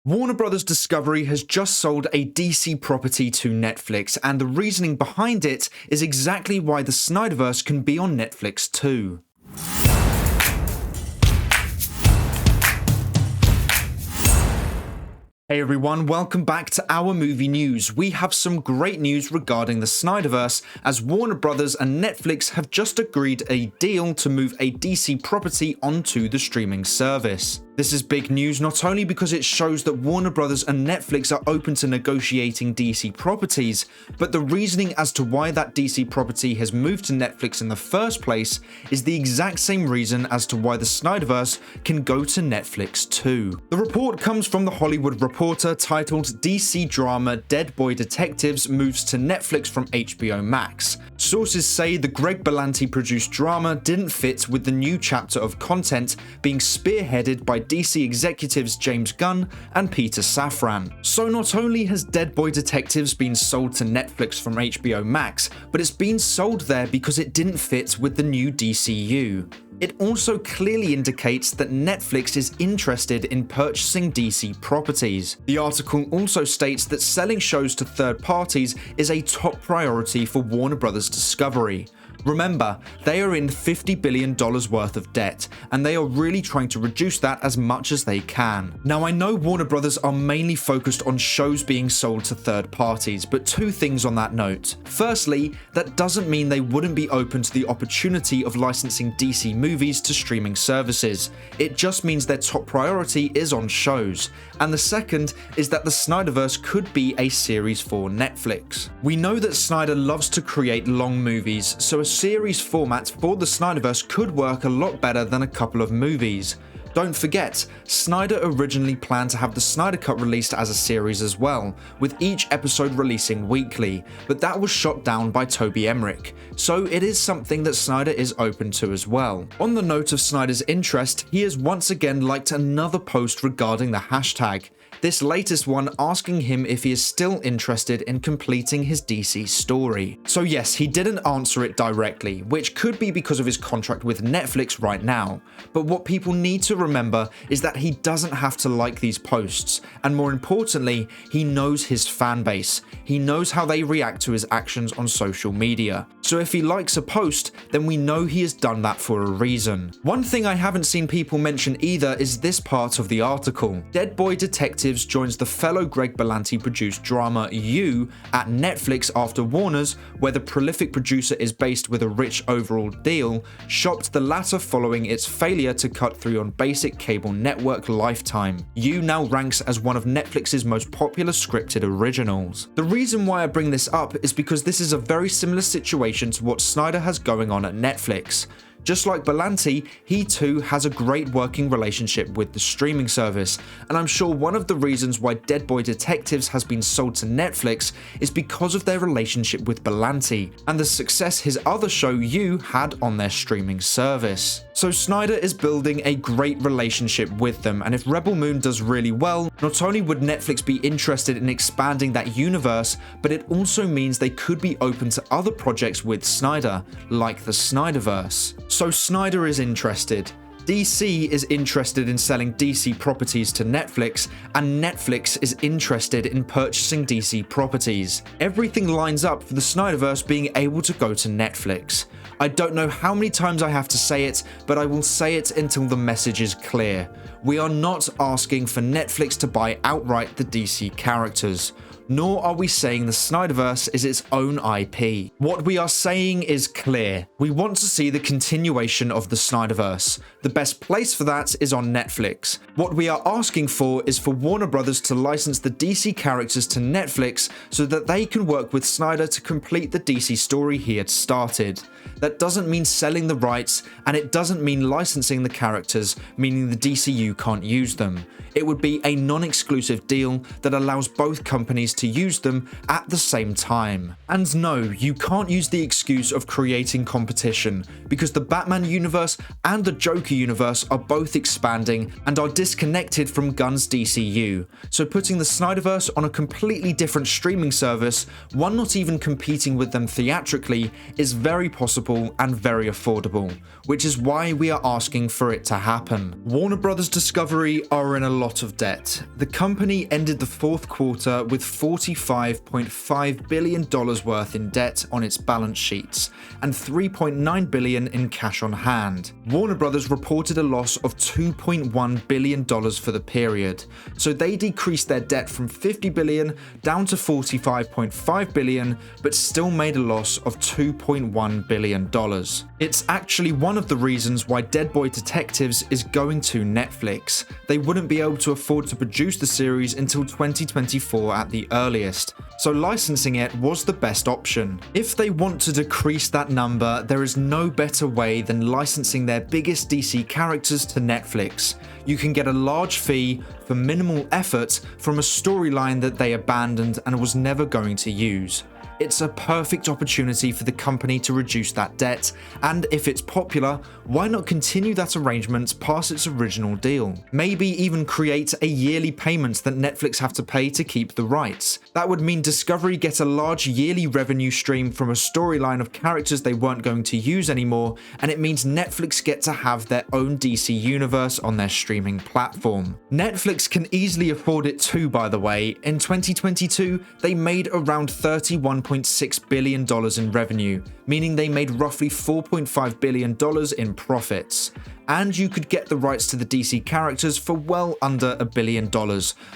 Warner Bros. Discovery has just sold a DC property to Netflix, and the reasoning behind it is exactly why the SnyderVerse can be on Netflix too. Hey everyone, welcome back to our movie news. We have some great news regarding the SnyderVerse, as Warner Bros. And Netflix have just agreed a deal to move a DC property onto the streaming service. This is big news not only because it shows that Warner Bros. And Netflix are open to negotiating DC properties, but the reasoning as to why that DC property has moved to Netflix in the first place is the exact same reason as to why the SnyderVerse can go to Netflix too. The report comes from The Hollywood Reporter titled DC Drama Dead Boy Detectives Moves to Netflix from HBO Max. Sources say the Greg Berlanti produced drama didn't fit with the new chapter of content being spearheaded by DC executives James Gunn and Peter Safran. So not only has Dead Boy Detectives been sold to Netflix from HBO Max, but it's been sold there because it didn't fit with the new DCU. It also clearly indicates that Netflix is interested in purchasing DC properties. The article also states that selling shows to third parties is a top priority for Warner Bros. Discovery. Remember, they are in $50 billion worth of debt, and they are really trying to reduce that as much as they can. Now, I know Warner Bros. Are mainly focused on shows being sold to third parties, but two things on that note. Firstly, that doesn't mean they wouldn't be open to the opportunity of licensing DC movies to streaming services. It just means their top priority is on shows. And the second is that the SnyderVerse could be a series for Netflix. We know that Snyder loves to create long movies, so a series format for the SnyderVerse could work a lot better than a couple of movies. Don't forget, Snyder originally planned to have the Snyder Cut released as a series as well, with each episode releasing weekly, but that was shot down by Toby Emmerich, so it is something that Snyder is open to as well. On the note of Snyder's interest, he has once again liked another post regarding the hashtag. This latest one asking him if he is still interested in completing his DC story. So yes, he didn't answer it directly, which could be because of his contract with Netflix right now. But what people need to remember is that he doesn't have to like these posts, and more importantly, he knows his fan base. He knows how they react to his actions on social media. So if he likes a post, then we know he has done that for a reason. One thing I haven't seen people mention either is this part of the article. Dead Boy Detectives joins the fellow Greg Berlanti produced drama You at Netflix after Warner's, where the prolific producer is based with a rich overall deal, shopped the latter following its failure to cut through on basic cable network Lifetime. You now ranks as one of Netflix's most popular scripted originals. The reason why I bring this up is because this is a very similar situation to what Snyder has going on at Netflix. Just like Berlanti, he too has a great working relationship with the streaming service, and I'm sure one of the reasons why Dead Boy Detectives has been sold to Netflix is because of their relationship with Berlanti, and the success his other show You had on their streaming service. So Snyder is building a great relationship with them, and if Rebel Moon does really well, not only would Netflix be interested in expanding that universe, but it also means they could be open to other projects with Snyder, like the SnyderVerse. So Snyder is interested. DC is interested in selling DC properties to Netflix, and Netflix is interested in purchasing DC properties. Everything lines up for the SnyderVerse being able to go to Netflix. I don't know how many times I have to say it, but I will say it until the message is clear. We are not asking for Netflix to buy outright the DC characters. Nor are we saying the SnyderVerse is its own IP. What we are saying is clear. We want to see the continuation of the SnyderVerse. The best place for that is on Netflix. What we are asking for is for Warner Bros. To license the DC characters to Netflix so that they can work with Snyder to complete the DC story he had started. That doesn't mean selling the rights, and it doesn't mean licensing the characters, meaning the DCU can't use them. It would be a non-exclusive deal that allows both companies ways to use them at the same time. And no, you can't use the excuse of creating competition, because the Batman universe and the Joker universe are both expanding and are disconnected from Gunn's DCU. So putting the SnyderVerse on a completely different streaming service, one not even competing with them theatrically, is very possible and very affordable, which is why we are asking for it to happen. Warner Brothers Discovery are in a lot of debt. The company ended the fourth quarter with $45.5 billion worth in debt on its balance sheets and $3.9 billion in cash on hand. Warner Brothers reported a loss of $2.1 billion for the period, so they decreased their debt from $50 billion down to $45.5 billion, but still made a loss of $2.1 billion. It's actually one of the reasons why Dead Boy Detectives is going to Netflix. They wouldn't be able to afford to produce the series until 2024 at the earliest, so licensing it was the best option. If they want to decrease that number, there is no better way than licensing their biggest DC characters to Netflix. You can get a large fee for minimal effort from a storyline that they abandoned and was never going to use. It's a perfect opportunity for the company to reduce that debt, and if it's popular, why not continue that arrangement past its original deal? Maybe even create a yearly payment that Netflix have to pay to keep the rights. That would mean Discovery get a large yearly revenue stream from a storyline of characters they weren't going to use anymore, and it means Netflix get to have their own DC universe on their streaming platform. Netflix can easily afford it too, by the way. In 2022, they made around $31.6 billion in revenue, meaning they made roughly $4.5 billion in profits. And you could get the rights to the DC characters for well under $1 billion,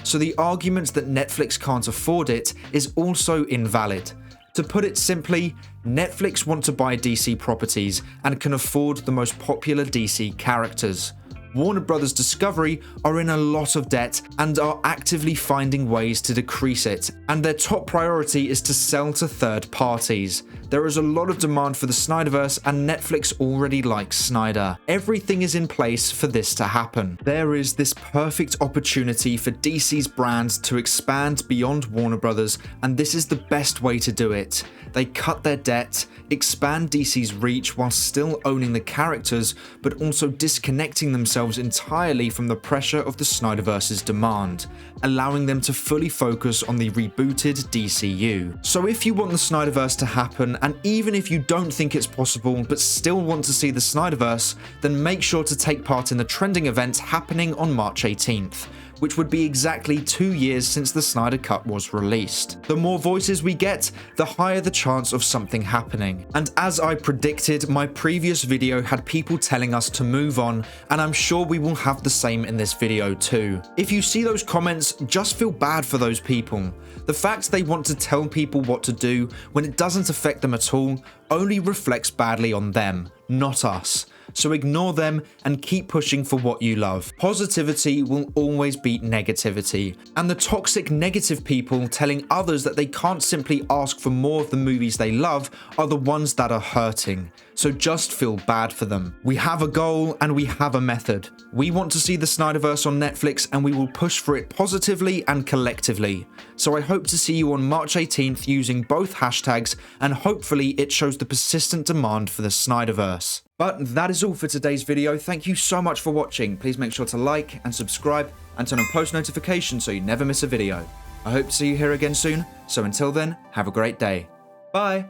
so the argument that Netflix can't afford it is also invalid. To put it simply, Netflix want to buy DC properties and can afford the most popular DC characters. Warner Brothers Discovery are in a lot of debt and are actively finding ways to decrease it, and their top priority is to sell to third parties. There is a lot of demand for the SnyderVerse, and Netflix already likes Snyder. Everything is in place for this to happen. There is this perfect opportunity for DC's brand to expand beyond Warner Brothers, and this is the best way to do it. They cut their debt, expand DC's reach while still owning the characters, but also disconnecting themselves entirely from the pressure of the SnyderVerse's demand, allowing them to fully focus on the rebooted DCU. So if you want the SnyderVerse to happen, and even if you don't think it's possible but still want to see the SnyderVerse, then make sure to take part in the trending event happening on March 18th. Which would be exactly 2 years since the Snyder Cut was released. The more voices we get, the higher the chance of something happening. And as I predicted, my previous video had people telling us to move on, and I'm sure we will have the same in this video too. If you see those comments, just feel bad for those people. The fact they want to tell people what to do when it doesn't affect them at all only reflects badly on them, not us. So ignore them and keep pushing for what you love. Positivity will always beat negativity, and the toxic negative people telling others that they can't simply ask for more of the movies they love are the ones that are hurting. So just feel bad for them. We have a goal and we have a method. We want to see the SnyderVerse on Netflix, and we will push for it positively and collectively. So I hope to see you on March 18th using both hashtags, and hopefully it shows the persistent demand for the SnyderVerse. But that is all for today's video. Thank you so much for watching. Please make sure to like and subscribe and turn on post notifications so you never miss a video. I hope to see you here again soon. So until then, have a great day. Bye.